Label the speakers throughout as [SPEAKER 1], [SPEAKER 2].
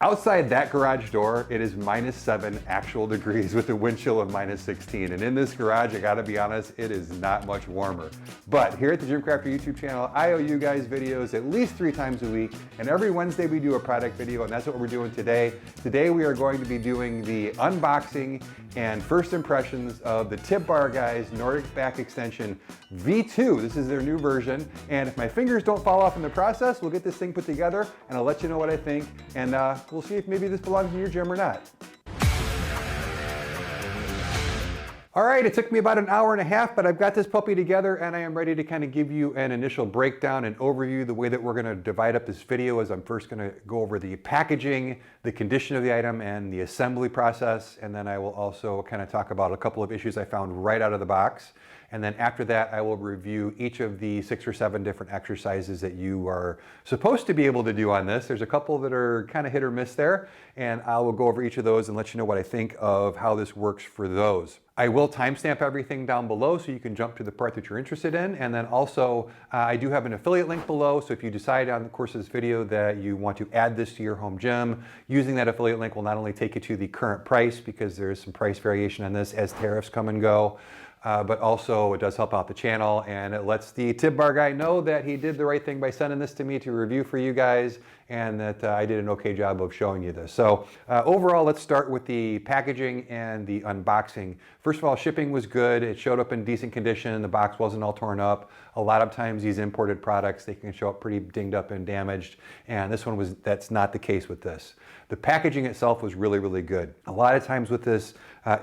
[SPEAKER 1] Outside that garage door, it is -7 actual degrees with a wind chill of -16. And in this garage, I gotta be honest, it is not much warmer. But here at the GymCrafter YouTube channel, I owe you guys videos at least 3 times a week. And every Wednesday we do a product video, and that's what we're doing today. Today we are going to be doing the unboxing and first impressions of the Tib Bar Guy's Nordic Back Extension V2. This is their new version. And if my fingers don't fall off in the process, we'll get this thing put together and I'll let you know what I think. And we'll see if maybe this belongs in your gym or not. All right, it took me about an hour and a half, but I've got this puppy together and I am ready to kind of give you an initial breakdown and overview. The way that we're gonna divide up this video is I'm first gonna go over the packaging, the condition of the item, and the assembly process. And then I will also kind of talk about a couple of issues I found right out of the box. And then after that, I will review each of the 6 or 7 different exercises that you are supposed to be able to do on this. There's a couple that are kind of hit or miss there, and I will go over each of those and let you know what I think of how this works for those. I will timestamp everything down below so you can jump to the part that you're interested in. And then also, I do have an affiliate link below. So if you decide on the course of this video that you want to add this to your home gym, using that affiliate link will not only take you to the current price, because there's some price variation on this as tariffs come and go, but also it does help out the channel, and it lets the Tib Bar Guy know that he did the right thing by sending this to me to review for you guys, and that I did an okay job of showing you this. So overall, let's start with the packaging and the unboxing. First of all, shipping was good. It showed up in decent condition. The box wasn't all torn up. A lot of times these imported products, they can show up pretty dinged up and damaged, and this one that's not the case with this. The packaging itself was really, really good. A lot of times with this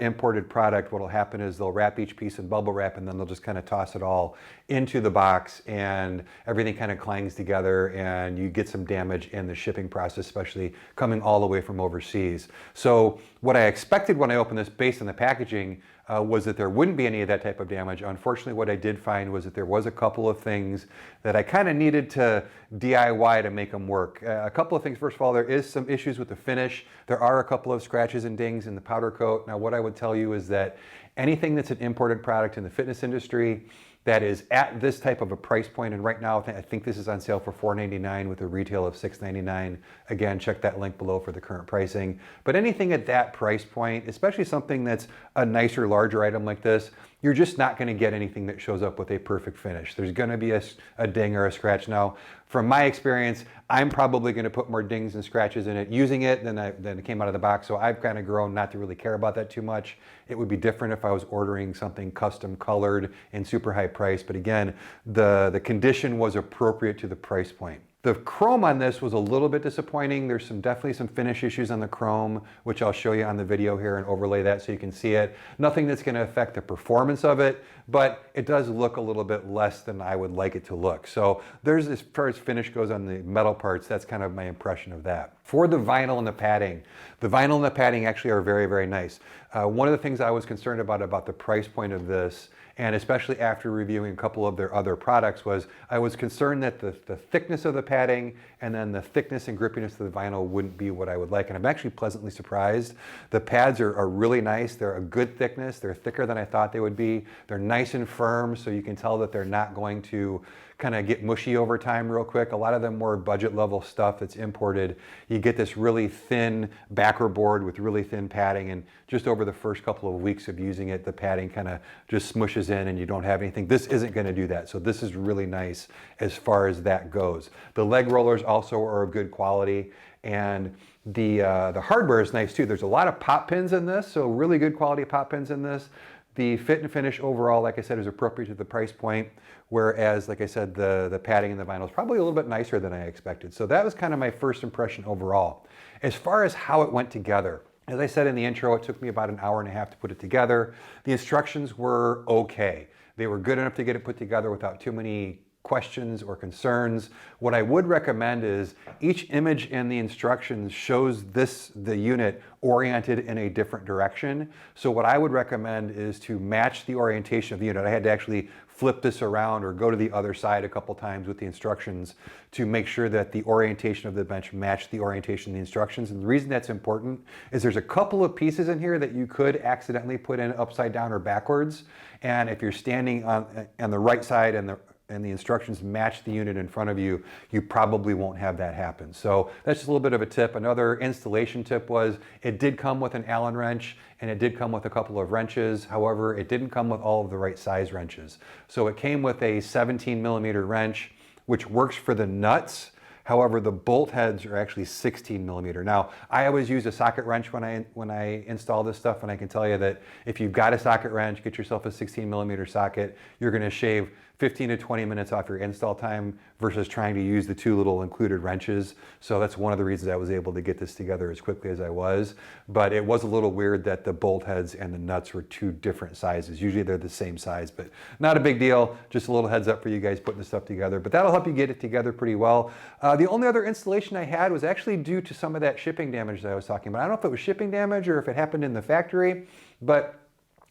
[SPEAKER 1] imported product, what will happen is they'll wrap each piece in bubble wrap and then they'll just kind of toss it all into the box, and everything kind of clangs together and you get some damage in the shipping process, especially coming all the way from overseas. So what I expected when I opened this based on the packaging was that there wouldn't be any of that type of damage. Unfortunately, what I did find was that there was a couple of things that I kind of needed to DIY to make them work. A couple of things. First of all, there is some issues with the finish. There are a couple of scratches and dings in the powder coat. Now, what I would tell you is that anything that's an imported product in the fitness industry that is at this type of a price point, and right now I think this is on sale for $4.99 with a retail of $6.99. Again, check that link below for the current pricing. But anything at that price point, especially something that's a nicer, larger item like this, you're just not going to get anything that shows up with a perfect finish. There's going to be a ding or a scratch. Now, from my experience, I'm probably going to put more dings and scratches in it using it than it came out of the box. So I've kind of grown not to really care about that too much. It would be different if I was ordering something custom colored and super high price. But again, the condition was appropriate to the price point. The chrome on this was a little bit disappointing. There's definitely some finish issues on the chrome, which I'll show you on the video here and overlay that so you can see it. Nothing that's going to affect the performance of it, but it does look a little bit less than I would like it to look. So there's, as far as finish goes on the metal parts, that's kind of my impression of that. For the vinyl and the padding actually are very, very nice. One of the things I was concerned about the price point of this, and especially after reviewing a couple of their other products, was I was concerned that the thickness of the padding and then the thickness and grippiness of the vinyl wouldn't be what I would like. And I'm actually pleasantly surprised. The pads are really nice. They're a good thickness. They're thicker than I thought they would be. They're nice and firm, so you can tell that they're not going to kind of get mushy over time real quick. A lot of the more budget level stuff that's imported, you get this really thin backer board with really thin padding, and just over the first couple of weeks of using it, the padding kind of just smushes in and you don't have anything. This isn't going to do that. So this is really nice as far as that goes. The leg rollers also are of good quality, and the hardware is nice too. There's a lot of pop pins in this, so really good quality pop pins in this. The fit and finish overall, like I said, is appropriate to the price point, whereas, like I said, the padding and the vinyl is probably a little bit nicer than I expected. So that was kind of my first impression overall. As far as how it went together, as I said in the intro, it took me about an hour and a half to put it together. The instructions were okay. They were good enough to get it put together without too many questions or concerns. What I would recommend is each image in the instructions shows the unit oriented in a different direction. So what I would recommend is to match the orientation of the unit. I had to actually flip this around or go to the other side a couple times with the instructions to make sure that the orientation of the bench matched the orientation of the instructions. And the reason that's important is there's a couple of pieces in here that you could accidentally put in upside down or backwards. And if you're standing on the right side and and the instructions match the unit in front of you, you probably won't have that happen. So that's just a little bit of a tip. Another installation tip was it did come with an Allen wrench and it did come with a couple of wrenches. However, it didn't come with all of the right size wrenches. So it came with a 17mm wrench, which works for the nuts. However, the bolt heads are actually 16mm. Now, I always use a socket wrench when I install this stuff, and I can tell you that if you've got a socket wrench, get yourself a 16mm socket, you're gonna shave 15 to 20 minutes off your install time versus trying to use the two little included wrenches. So that's one of the reasons I was able to get this together as quickly as I was. But it was a little weird that the bolt heads and the nuts were two different sizes. Usually they're the same size, but not a big deal. Just a little heads up for you guys putting this stuff together. But that'll help you get it together pretty well. The only other installation I had was actually due to some of that shipping damage that I was talking about. I don't know if it was shipping damage or if it happened in the factory, but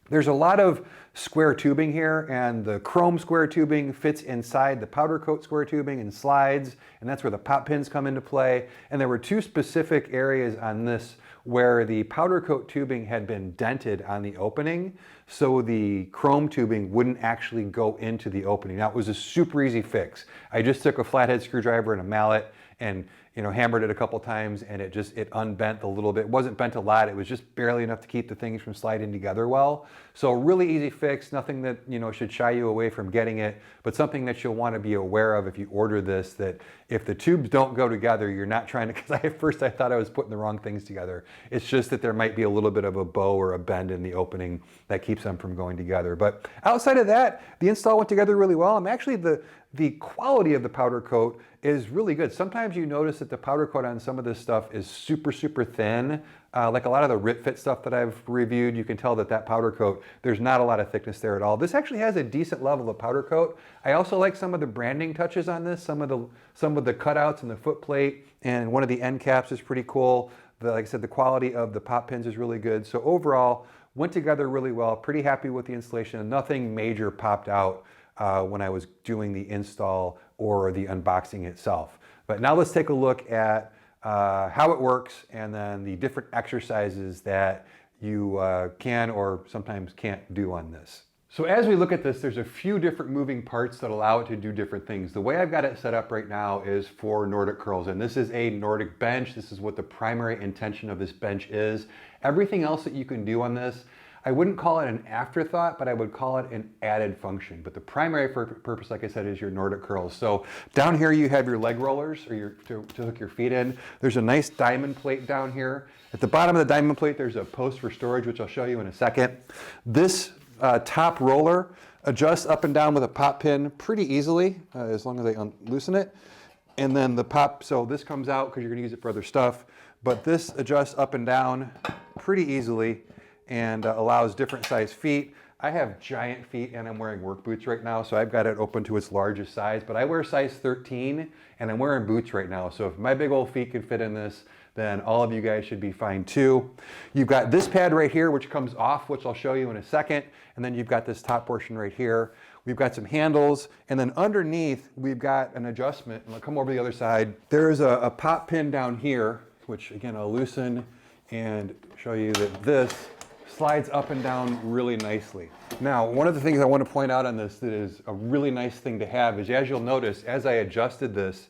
[SPEAKER 1] there's a lot of square tubing here, and the chrome square tubing fits inside the powder coat square tubing and slides, and that's where the pop pins come into play. And there were two specific areas on this where the powder coat tubing had been dented on the opening, so the chrome tubing wouldn't actually go into the opening. Now, it was a super easy fix. I just took a flathead screwdriver and a mallet and hammered it a couple times, and it unbent a little bit. It wasn't bent a lot, it was just barely enough to keep the things from sliding together well. So really easy fix, nothing that should shy you away from getting it, but something that you'll want to be aware of if you order this, that if the tubes don't go together, you're not trying to, because at first I thought I was putting the wrong things together. It's just that there might be a little bit of a bow or a bend in the opening that keeps them from going together. But outside of that, the install went together really well. The quality of the powder coat is really good. Sometimes you notice that the powder coat on some of this stuff is super, super thin. Like a lot of the Rip Fit stuff that I've reviewed, you can tell that powder coat, there's not a lot of thickness there at all. This actually has a decent level of powder coat. I also like some of the branding touches on this, some of the cutouts in the foot plate, and one of the end caps is pretty cool. Like I said, the quality of the pop pins is really good. So overall, went together really well. Pretty happy with the installation. Nothing major popped out when I was doing the install or the unboxing itself. But now let's take a look at how it works and then the different exercises that you can or sometimes can't do on this. So as we look at this, there's a few different moving parts that allow it to do different things. The way I've got it set up right now is for Nordic curls, and this is a Nordic bench. This is what the primary intention of this bench is. Everything else that you can do on this, I wouldn't call it an afterthought, but I would call it an added function. But the primary purpose, like I said, is your Nordic curls. So down here you have your leg rollers or to hook your feet in. There's a nice diamond plate down here. At the bottom of the diamond plate, there's a post for storage, which I'll show you in a second. This top roller adjusts up and down with a pop pin pretty easily, as long as I loosen it. And then the pop, so this comes out because you're going to use it for other stuff, but this adjusts up and down pretty easily and allows different size feet. I have giant feet and I'm wearing work boots right now, so I've got it open to its largest size, but I wear size 13 and I'm wearing boots right now. So if my big old feet can fit in this, then all of you guys should be fine too. You've got this pad right here, which comes off, which I'll show you in a second. And then you've got this top portion right here. We've got some handles, and then underneath, we've got an adjustment. And I'll come over the other side. There's a pop pin down here, which again, I'll loosen and show you that this slides up and down really nicely. Now, one of the things I want to point out on this that is a really nice thing to have is, as you'll notice, as I adjusted this,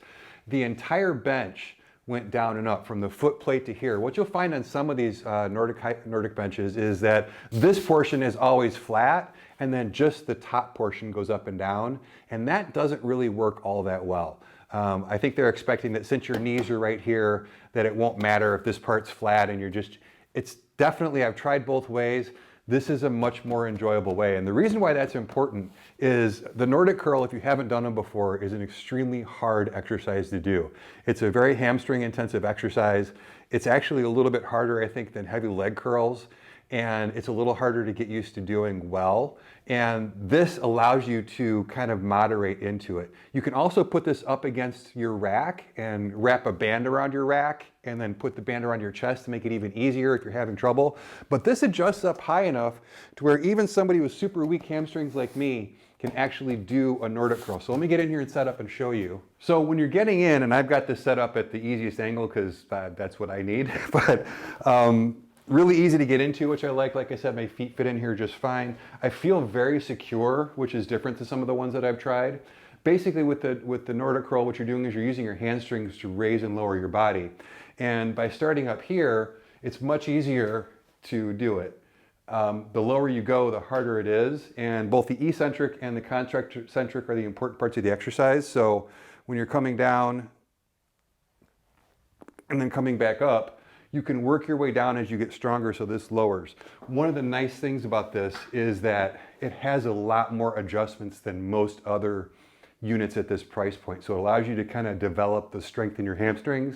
[SPEAKER 1] the entire bench went down and up from the foot plate to here. What you'll find on some of these Nordic benches is that this portion is always flat and then just the top portion goes up and down, and that doesn't really work all that well. I think they're expecting that since your knees are right here, that it won't matter if this part's flat and it's definitely, I've tried both ways. This is a much more enjoyable way. And the reason why that's important is the Nordic curl, if you haven't done them before, is an extremely hard exercise to do. It's a very hamstring intensive exercise. It's actually a little bit harder, I think, than heavy leg curls. And it's a little harder to get used to doing well. And this allows you to kind of moderate into it. You can also put this up against your rack and wrap a band around your rack and then put the band around your chest to make it even easier if you're having trouble. But this adjusts up high enough to where even somebody with super weak hamstrings like me can actually do a Nordic curl. So let me get in here and set up and show you. So when you're getting in, and I've got this set up at the easiest angle because that's what I need, but really easy to get into, which I like. Like I said, my feet fit in here just fine. I feel very secure, which is different to some of the ones that I've tried. basically with the Nordic Curl, what you're doing is you're using your hamstrings to raise and lower your body. And by starting up here, it's much easier to do it. The lower you go, the harder it is. And both the eccentric and the concentric are the important parts of the exercise. So when you're coming down and then coming back up, you can work your way down as you get stronger, so this lowers. One of the nice things about this is that it has a lot more adjustments than most other units at this price point. So it allows you to kind of develop the strength in your hamstrings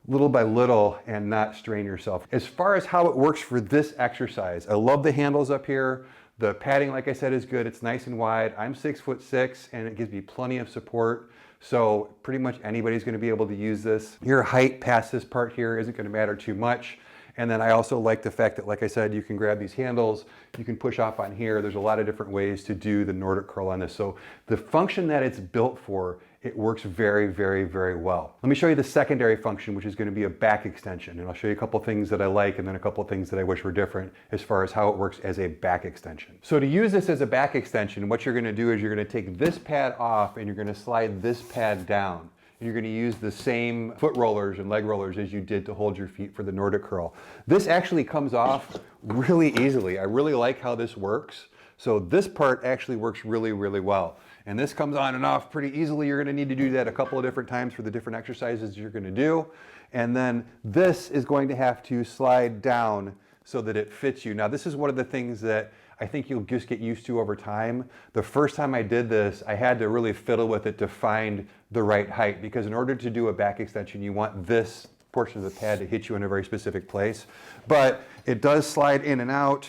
[SPEAKER 1] little by little and not strain yourself. As far as how it works for this exercise, I love the handles up here. The padding, like I said, is good. It's nice and wide. I'm 6'6" and it gives me plenty of support. So pretty much anybody's gonna be able to use this. Your height past this part here isn't gonna matter too much. And then I also like the fact that, like I said, you can grab these handles, you can push off on here. There's a lot of different ways to do the Nordic Curl on this. So the function that it's built for, it works very, very, very well. Let me show you the secondary function, which is going to be a back extension. And I'll show you a couple things that I like and then a couple things that I wish were different as far as how it works as a back extension. So to use this as a back extension, what you're going to do is you're going to take this pad off and you're going to slide this pad down. And you're going to use the same foot rollers and leg rollers as you did to hold your feet for the Nordic Curl. This actually comes off really easily. I really like how this works. So this part actually works really, really well. And this comes on and off pretty easily. You're going to need to do that a couple of different times for the different exercises you're going to do. And then this is going to have to slide down so that it fits you. Now, this is one of the things that I think you'll just get used to over time. The first time I did this, I had to really fiddle with it to find the right height, because in order to do a back extension, you want this portion of the pad to hit you in a very specific place. But it does slide in and out.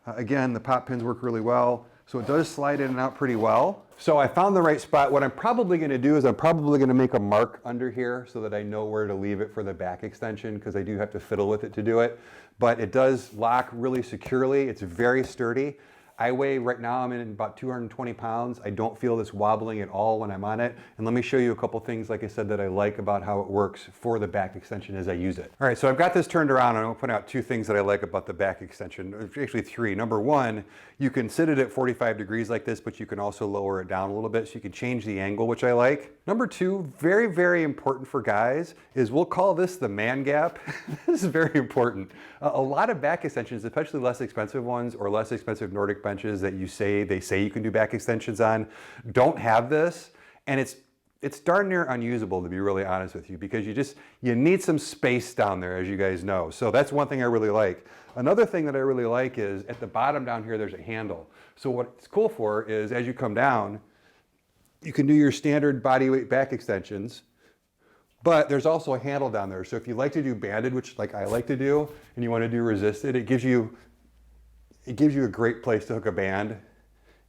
[SPEAKER 1] Again, the pop pins work really well. So it does slide in and out pretty well. So I found the right spot. What I'm probably going to do is I'm probably going to make a mark under here so that I know where to leave it for the back extension, because I do have to fiddle with it to do it. But it does lock really securely. It's very sturdy. I weigh, right now I'm in about 220 pounds. I don't feel this wobbling at all when I'm on it. And let me show you a couple things, like I said, that I like about how it works for the back extension as I use it. All right, so I've got this turned around and I'm gonna point out two things that I like about the back extension. Actually three. Number one, you can sit it at 45 degrees like this, but you can also lower it down a little bit so you can change the angle, which I like. Number two, very, very important for guys, is we'll call this the man gap. This is very important. A lot of back extensions, especially less expensive ones or less expensive Nordic benches that they say you can do back extensions on, don't have this, and it's darn near unusable, to be really honest with you, because you need some space down there, as you guys know. So that's one thing I really like. Another thing that I really like is at the bottom down here there's a handle. So what it's cool for is, as you come down, you can do your standard body weight back extensions, but there's also a handle down there. So if you like to do banded, which like I like to do, and you want to do resisted, it gives you a great place to hook a band,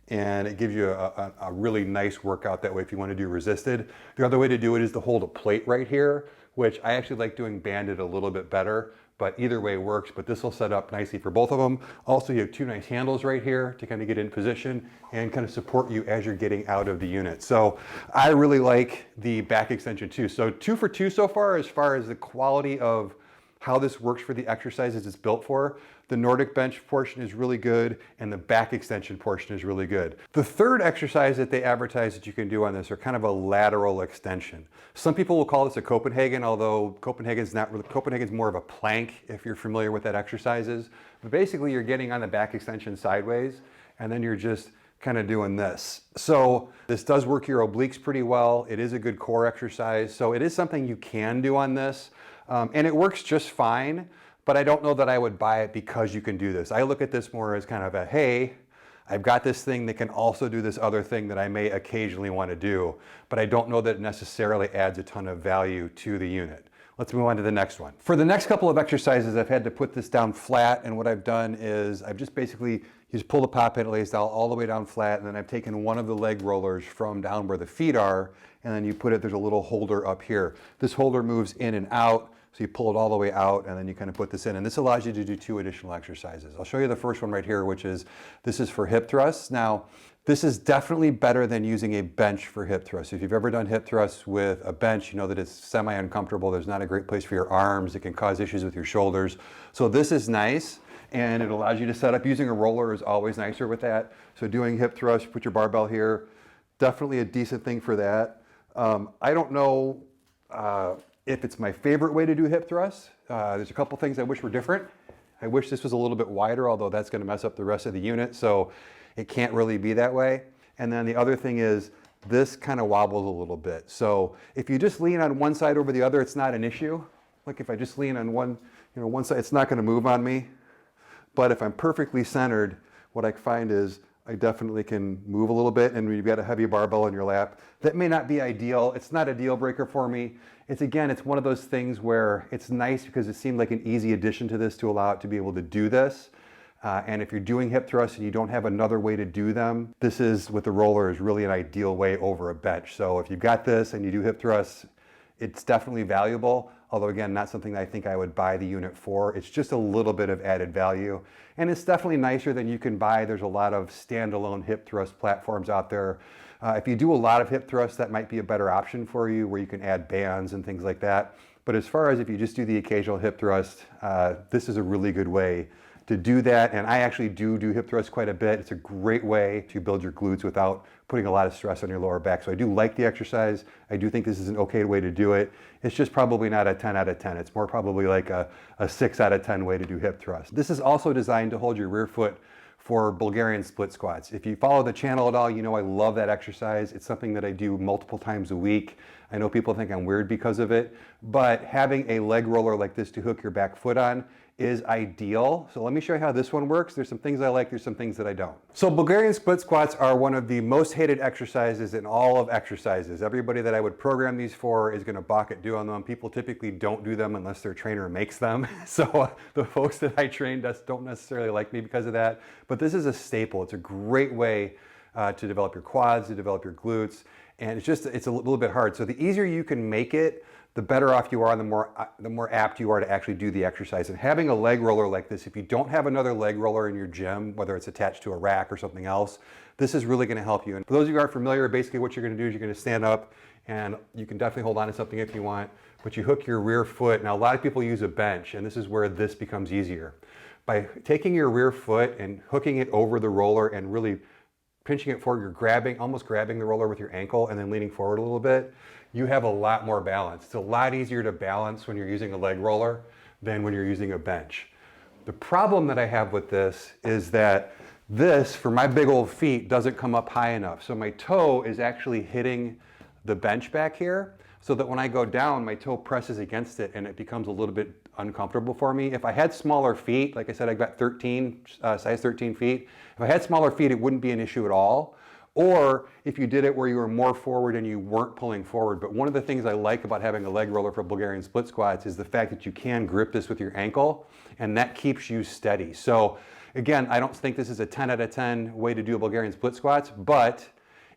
[SPEAKER 1] and it gives you a really nice workout that way if you want to do resisted. The other way to do it is to hold a plate right here, which I actually like doing banded a little bit better, but either way works. But this will set up nicely for both of them. Also, you have two nice handles right here to kind of get in position and kind of support you as you're getting out of the unit. So I really like the back extension too. So 2 for 2 so far as the quality of how this works for the exercises it's built for. The Nordic bench portion is really good, and the back extension portion is really good. The third exercise that they advertise that you can do on this are kind of a lateral extension. Some people will call this a Copenhagen, although Copenhagen's not really, Copenhagen's more of a plank if you're familiar with that exercises. But basically you're getting on the back extension sideways, and then you're just kind of doing this. So this does work your obliques pretty well. It is a good core exercise. So it is something you can do on this. And it works just fine, but I don't know that I would buy it because you can do this. I look at this more as kind of a, hey, I've got this thing that can also do this other thing that I may occasionally want to do, but I don't know that it necessarily adds a ton of value to the unit. Let's move on to the next one. For the next couple of exercises, I've had to put this down flat, and what I've done is I've just basically pull the pop in, it lays down all the way down flat, and then I've taken one of the leg rollers from down where the feet are, and then you put it, there's a little holder up here. This holder moves in and out, so you pull it all the way out, and then you kind of put this in, and this allows you to do 2 additional exercises. I'll show you the first one right here, which is, this is for hip thrusts. Now, this is definitely better than using a bench for hip thrusts. If you've ever done hip thrusts with a bench, you know that it's semi-uncomfortable. There's not a great place for your arms. It can cause issues with your shoulders. So this is nice, and it allows you to set up. Using a roller is always nicer with that. So doing hip thrusts, put your barbell here, definitely a decent thing for that. I don't know if it's my favorite way to do hip thrusts. There's a couple things I wish were different. I wish this was a little bit wider, although that's going to mess up the rest of the unit, so it can't really be that way. And then the other thing is this kind of wobbles a little bit. So if you just lean on one side over the other, it's not an issue. Like if I just lean on one side, it's not going to move on me. But if I'm perfectly centered, what I find is I definitely can move a little bit, and when you've got a heavy barbell in your lap, that may not be ideal. It's not a deal breaker for me. It's one of those things where it's nice because it seemed like an easy addition to this to allow it to be able to do this. And if you're doing hip thrusts and you don't have another way to do them, this is, with the roller, is really an ideal way over a bench. So if you've got this and you do hip thrusts, it's definitely valuable. Although again, not something I think I would buy the unit for. It's just a little bit of added value. And it's definitely nicer than you can buy. There's a lot of standalone hip thrust platforms out there. If you do a lot of hip thrusts, that might be a better option for you, where you can add bands and things like that. But as far as if you just do the occasional hip thrust, this is a really good way to do that. And I actually do hip thrusts quite a bit. It's a great way to build your glutes without putting a lot of stress on your lower back. So I do like the exercise. I do think this is an okay way to do it. It's just probably not a 10 out of 10. It's more probably like a 6 out of 10 way to do hip thrust. This is also designed to hold your rear foot for Bulgarian split squats. If you follow the channel at all, you know I love that exercise. It's something that I do multiple times a week. I know people think I'm weird because of it, but having a leg roller like this to hook your back foot on is ideal. So let me show you how this one works. There's some things I like, there's some things that I don't. So Bulgarian split squats are one of the most hated exercises in all of exercises. Everybody that I would program these for is gonna balk at doing them. People typically don't do them unless their trainer makes them. So the folks that I train don't necessarily like me because of that. But this is a staple. It's a great way to develop your quads, to develop your glutes. And it's a little bit hard. So the easier you can make it, the better off you are, and the more apt you are to actually do the exercise. And having a leg roller like this, if you don't have another leg roller in your gym, whether it's attached to a rack or something else, this is really gonna help you. And for those of you who aren't familiar, basically what you're gonna do is you're gonna stand up, and you can definitely hold on to something if you want, but you hook your rear foot. Now a lot of people use a bench, and this is where this becomes easier. By taking your rear foot and hooking it over the roller and really pinching it forward, you're almost grabbing the roller with your ankle and then leaning forward a little bit, you have a lot more balance. It's a lot easier to balance when you're using a leg roller than when you're using a bench. The problem that I have with this is that this, for my big old feet, doesn't come up high enough. So my toe is actually hitting the bench back here, so that when I go down, my toe presses against it and it becomes a little bit uncomfortable for me. If I had smaller feet, like I said, I've got size 13 feet. If I had smaller feet, it wouldn't be an issue at all. Or if you did it where you were more forward and you weren't pulling forward. But one of the things I like about having a leg roller for Bulgarian split squats is the fact that you can grip this with your ankle, and that keeps you steady. So again, I don't think this is a 10 out of 10 way to do a Bulgarian split squats, but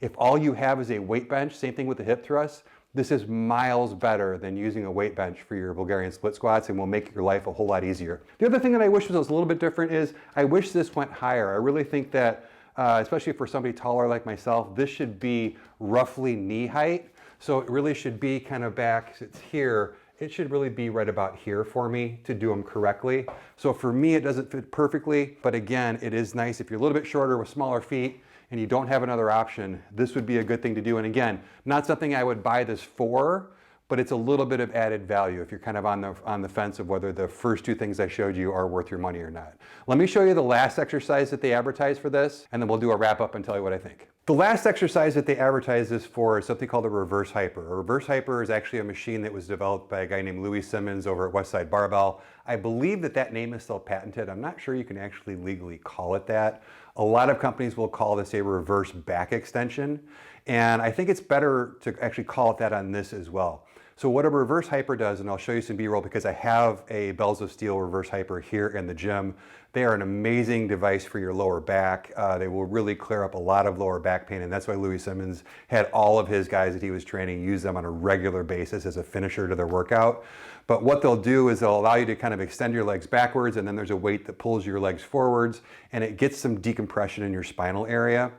[SPEAKER 1] if all you have is a weight bench, same thing with the hip thrust, this is miles better than using a weight bench for your Bulgarian split squats, and will make your life a whole lot easier. The other thing that I wish was a little bit different is I wish this went higher. I really think that, especially for somebody taller like myself, this should be roughly knee height. So it really should be kind of back, it's here, it should really be right about here for me to do them correctly. So for me, it doesn't fit perfectly, but again, it is nice if you're a little bit shorter with smaller feet and you don't have another option, this would be a good thing to do. And again, not something I would buy this for, but it's a little bit of added value if you're kind of on the fence of whether the first two things I showed you are worth your money or not. Let me show you the last exercise that they advertise for this, and then we'll do a wrap up and tell you what I think. The last exercise that they advertise this for is something called a reverse hyper. A reverse hyper is actually a machine that was developed by a guy named Louis Simmons over at Westside Barbell. I believe that name is still patented. I'm not sure you can actually legally call it that. A lot of companies will call this a reverse back extension, and I think it's better to actually call it that on this as well. So what a reverse hyper does, and I'll show you some B-roll because I have a Bells of Steel reverse hyper here in the gym. They are an amazing device for your lower back. They will really clear up a lot of lower back pain, and that's why Louis Simmons had all of his guys that he was training use them on a regular basis as a finisher to their workout. But what they'll do is they'll allow you to kind of extend your legs backwards, and then there's a weight that pulls your legs forwards, and it gets some decompression in your spinal area.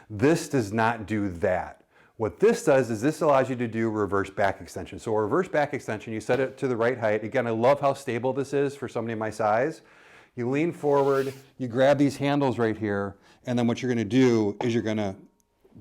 [SPEAKER 1] This does not do that. What this does is this allows you to do reverse back extension. So a reverse back extension, you set it to the right height. Again, I love how stable this is for somebody my size. You lean forward, you grab these handles right here, and then what you're gonna do is you're gonna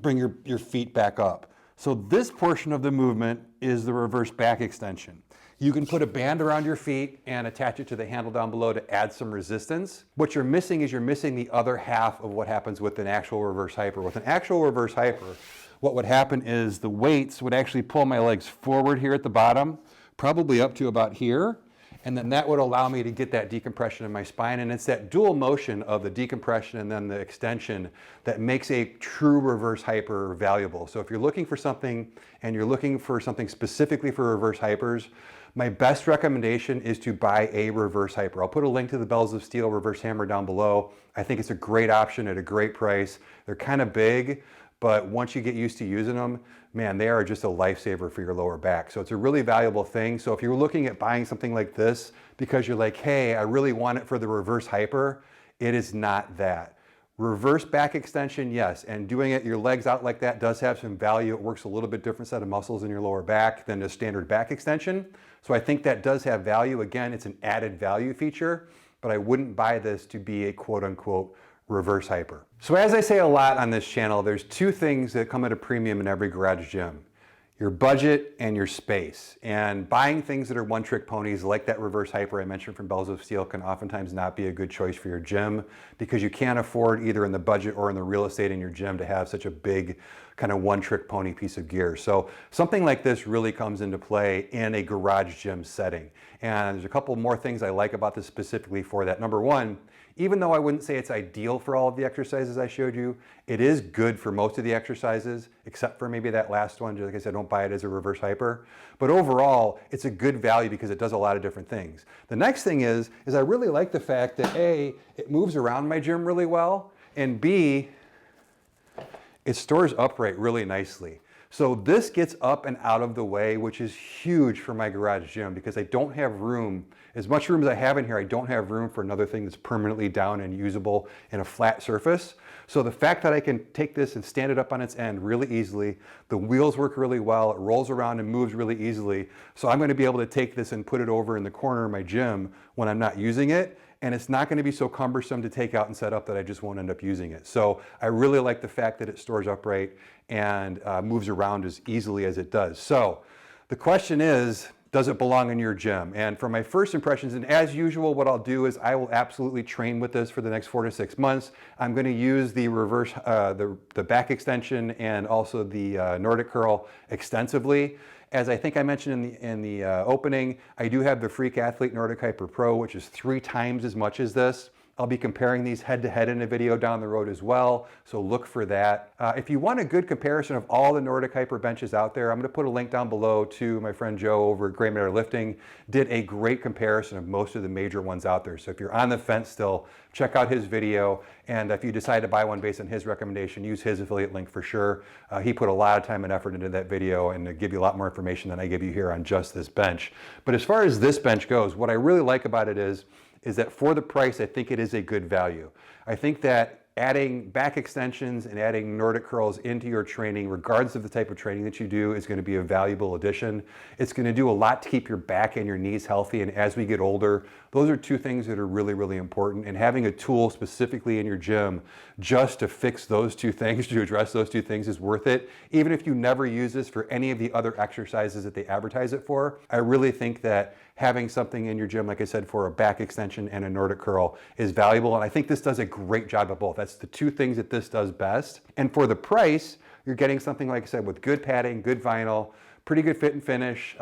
[SPEAKER 1] bring your feet back up. So this portion of the movement is the reverse back extension. You can put a band around your feet and attach it to the handle down below to add some resistance. What you're missing is you're missing the other half of what happens with an actual reverse hyper. With an actual reverse hyper, what would happen is the weights would actually pull my legs forward here at the bottom, probably up to about here, and then that would allow me to get that decompression in my spine. And it's that dual motion of the decompression and then the extension that makes a true reverse hyper valuable. So if you're looking for something and you're looking for something specifically for reverse hypers, my best recommendation is to buy a reverse hyper. I'll put a link to the Bells of Steel reverse hammer down below. I think it's a great option at a great price. They're kind of big, but once you get used to using them, man, they are just a lifesaver for your lower back. So it's a really valuable thing. So if you're looking at buying something like this because you're like, hey, I really want it for the reverse hyper, it is not that. Reverse back extension, yes, and doing it your legs out like that does have some value. It works a little bit different set of muscles in your lower back than a standard back extension. So I think that does have value. Again, it's an added value feature, but I wouldn't buy this to be a quote unquote reverse hyper. So as I say a lot on this channel, there's two things that come at a premium in every garage gym: your budget and your space. And buying things that are one-trick ponies like that reverse hyper I mentioned from Bells of Steel can oftentimes not be a good choice for your gym because you can't afford either in the budget or in the real estate in your gym to have such a big kind of one-trick pony piece of gear. So something like this really comes into play in a garage gym setting. And there's a couple more things I like about this specifically for that. Number one, even though I wouldn't say it's ideal for all of the exercises I showed you, it is good for most of the exercises, except for maybe that last one. Just like I said, don't buy it as a reverse hyper. But overall, it's a good value because it does a lot of different things. The next thing is I really like the fact that A, it moves around my gym really well, and B, it stores upright really nicely. So this gets up and out of the way, which is huge for my garage gym because I don't have room, as much room as I have in here, I don't have room for another thing that's permanently down and usable in a flat surface. So the fact that I can take this and stand it up on its end really easily, the wheels work really well, it rolls around and moves really easily. So I'm going to be able to take this and put it over in the corner of my gym when I'm not using it. And it's not going to be so cumbersome to take out and set up that I just won't end up using it. So I really like the fact that it stores upright and moves around as easily as it does. So the question is, does it belong in your gym? And for my first impressions, and as usual, what I'll do is I will absolutely train with this for the next 4 to 6 months. I'm going to use the reverse, the back extension and also the Nordic Curl extensively. As I think I mentioned in the opening, I do have the Freak Athlete Nordic Hyper Pro, which is 3 times as much as this. I'll be comparing these head to head in a video down the road as well, so look for that. If you want a good comparison of all the Nordic Hyper benches out there, I'm going to put a link down below to my friend Joe over at Gray Matter Lifting. Did a great comparison of most of the major ones out there. So if you're on the fence still, check out his video, and if you decide to buy one based on his recommendation, use his affiliate link for sure. He put a lot of time and effort into that video and to give you a lot more information than I give you here on just this bench. But as far as this bench goes, what I really like about it is that for the price, I think it is a good value. I think that adding back extensions and adding Nordic curls into your training, regardless of the type of training that you do, is going to be a valuable addition. It's going to do a lot to keep your back and your knees healthy. And as we get older, those are two things that are really, really important. And having a tool specifically in your gym just to fix those two things, to address those two things, is worth it. Even if you never use this for any of the other exercises that they advertise it for, I really think that having something in your gym, like I said, for a back extension and a Nordic curl is valuable. And I think this does a great job of both. That's the two things that this does best. And for the price, you're getting something, like I said, with good padding, good vinyl, pretty good fit and finish,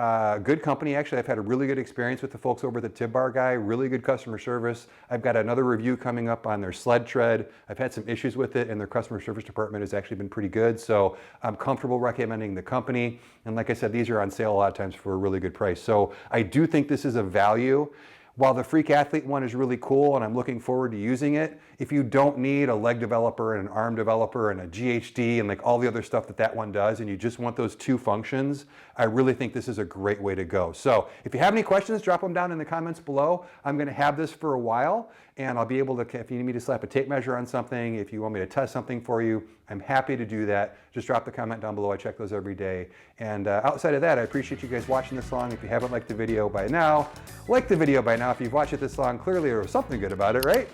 [SPEAKER 1] good company. Actually, I've had a really good experience with the folks over at the Tib Bar Guy, really good customer service. I've got another review coming up on their sled tread. I've had some issues with it, and their customer service department has actually been pretty good. So I'm comfortable recommending the company. And like I said, these are on sale a lot of times for a really good price. So I do think this is a value. While the Freak Athlete one is really cool and I'm looking forward to using it, if you don't need a leg developer and an arm developer and a GHD and like all the other stuff that that one does, and you just want those two functions, I really think this is a great way to go. So if you have any questions, drop them down in the comments below. I'm going to have this for a while, and I'll be able to, if you need me to slap a tape measure on something, if you want me to test something for you, I'm happy to do that. Just drop the comment down below. I check those every day. And outside of that, I appreciate you guys watching this long. If you haven't liked the video by now, like the video by now. If you've watched it this long, clearly there was something good about it, right?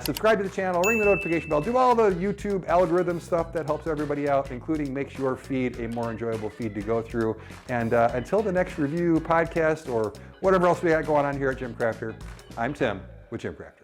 [SPEAKER 1] Subscribe to the channel, ring the notification bell, do all the YouTube algorithm stuff that helps everybody out, including makes your feed a more enjoyable feed to go through. And until the next review, podcast, or whatever else we got going on here at GymCrafter, I'm Tim with GymCrafter.